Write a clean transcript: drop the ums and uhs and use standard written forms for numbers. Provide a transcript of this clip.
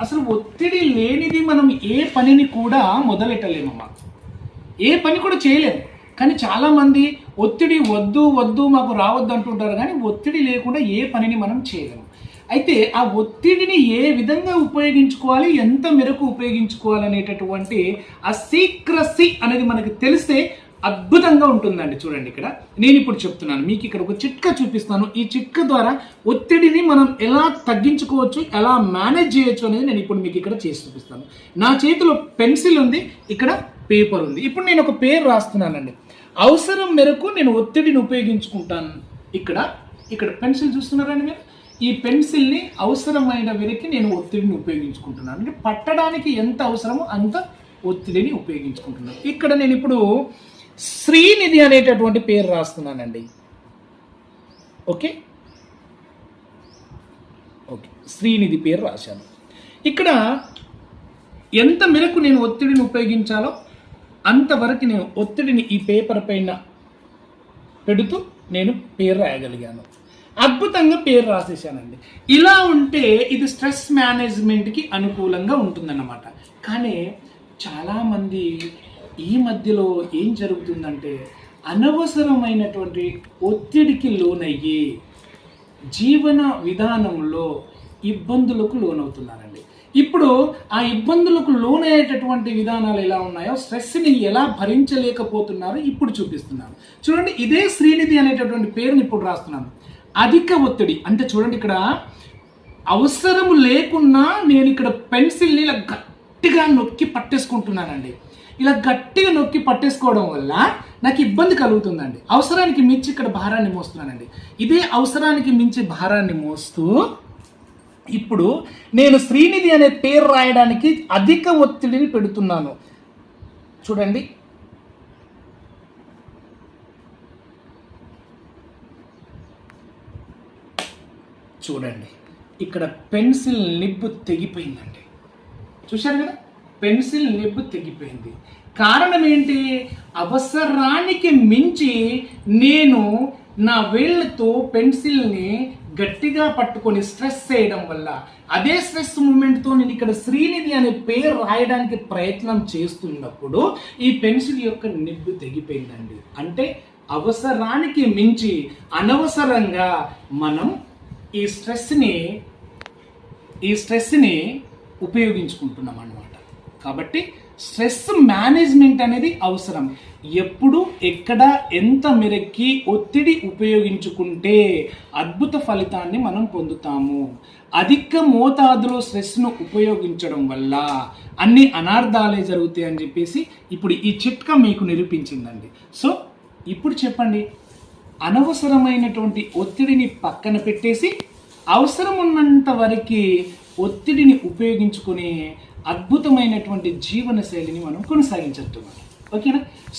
అసలు ఒత్తిడి లేనిది మనం ఏ పనిని కూడా మొదలెట్టలేమమ్మా, ఏ పని కూడా చేయలేము. కానీ చాలామంది ఒత్తిడి వద్దు వద్దు మాకు రావద్దు అంటుంటారు, కానీ ఒత్తిడి లేకుండా ఏ పనిని మనం చేయలేము. అయితే ఆ ఒత్తిడిని ఏ విధంగా ఉపయోగించుకోవాలి, ఎంత మేరకు ఉపయోగించుకోవాలి అనేటటువంటి ఆ సీక్రసీ అనేది మనకి తెలిస్తే అద్భుతంగా ఉంటుందండి. చూడండి, ఇక్కడ నేను ఇప్పుడు చెప్తున్నాను మీకు, ఇక్కడ ఒక చిట్కా చూపిస్తాను. ఈ చిట్కా ద్వారా ఒత్తిడిని మనం ఎలా తగ్గించుకోవచ్చు, ఎలా మేనేజ్ చేయొచ్చు అనేది నేను ఇప్పుడు మీకు ఇక్కడ చేసి చూపిస్తాను. నా చేతిలో పెన్సిల్ ఉంది, ఇక్కడ పేపర్ ఉంది. ఇప్పుడు నేను ఒక పేరు రాస్తున్నానండి. అవసరం మేరకు నేను ఒత్తిడిని ఉపయోగించుకుంటాను. ఇక్కడ పెన్సిల్ చూస్తున్నారండి మీరు, ఈ పెన్సిల్ని అవసరమైన మేరకు నేను ఒత్తిడిని ఉపయోగించుకుంటున్నాను. అంటే పట్టడానికి ఎంత అవసరమో అంత ఒత్తిడిని ఉపయోగించుకుంటున్నాను. ఇక్కడ నేను ఇప్పుడు శ్రీనిధి అనేటటువంటి పేరు రాస్తున్నానండి. ఓకే, శ్రీనిధి పేరు రాశాను. ఇక్కడ ఎంత మేరకు నేను ఒత్తిడిని ఉపయోగించాలో అంతవరకు నేను ఒత్తిడిని ఈ పేపర్ పైన పెడుతూ నేను పేరు రాయగలిగాను. అద్భుతంగా పేరు రాసేసానండి. ఇలా ఉంటే ఇది స్ట్రెస్ మేనేజ్మెంట్కి అనుకూలంగా ఉంటుందన్నమాట. కానీ చాలామంది ఈ మధ్యలో ఏం జరుగుతుందంటే అనవసరమైనటువంటి ఒత్తిడికి లోనయ్యి జీవన విధానంలో ఇబ్బందులకు లోనవుతున్నారండి. ఇప్పుడు ఆ ఇబ్బందులకు లోనయ్యేటటువంటి విధానాలు ఎలా ఉన్నాయో, స్ట్రెస్ని ఎలా భరించలేకపోతున్నారో ఇప్పుడు చూపిస్తున్నాను. చూడండి, ఇదే శ్రీనిధి అనేటటువంటి పేరుని ఇప్పుడు రాస్తున్నాను. అధిక ఒత్తిడి అంటే చూడండి, ఇక్కడ అవసరం లేకున్నా నేను ఇక్కడ పెన్సిల్ని ఇలా గట్టిగా నొక్కి పట్టేసుకుంటున్నానండి. ఇలా గట్టిగా నొక్కి పట్టేసుకోవడం వల్ల నాకు ఇబ్బంది కలుగుతుందండి. అవసరానికి మించి ఇక్కడ భారాన్ని మోస్తున్నానండి. ఇదే అవసరానికి మించి భారాన్ని మోస్తూ ఇప్పుడు నేను శ్రీనిధి అనే పేరు రాయడానికి అధిక ఒత్తిడిని పెడుతున్నాను. చూడండి, ఇక్కడ పెన్సిల్ నిబ్బు తెగిపోయిందండి. చూశారు కదా, పెన్సిల్ నిబ్బు తెగిపోయింది. కారణం ఏంటి? అవసరానికి మించి నేను నా వేళ్ళతో పెన్సిల్ని గట్టిగా పట్టుకొని స్ట్రెస్ చేయడం వల్ల, అదే స్ట్రెస్ మూమెంట్తో నేను ఇక్కడ శ్రీనిధి అనే పేరు రాయడానికి ప్రయత్నం చేస్తున్నప్పుడు ఈ పెన్సిల్ యొక్క నిబ్బు తెగిపోయిందండి. అంటే అవసరానికి మించి అనవసరంగా మనం ఈ స్ట్రెస్ని ఉపయోగించుకుంటున్నాం అన్నమాట. కాబట్టి స్ట్రెస్ మేనేజ్మెంట్ అనేది అవసరం. ఎప్పుడు, ఎక్కడ, ఎంత మేరకి ఒత్తిడి ఉపయోగించుకుంటే అద్భుత ఫలితాన్ని మనం పొందుతాము. అధిక మోతాదులో స్ట్రెస్ను ఉపయోగించడం వల్ల అన్ని అనర్థాలే జరుగుతాయి అని చెప్పేసి ఇప్పుడు ఈ చిట్కా మీకు నిరూపించిందండి. సో ఇప్పుడు చెప్పండి, అనవసరమైనటువంటి ఒత్తిడిని పక్కన పెట్టేసి అవసరం ఉన్నంత వరకు ఒత్తిడిని ఉపయోగించుకునే అద్భుతమైనటువంటి జీవన శైలిని మనం కొనసాగించుతున్నాం. ఓకేనా?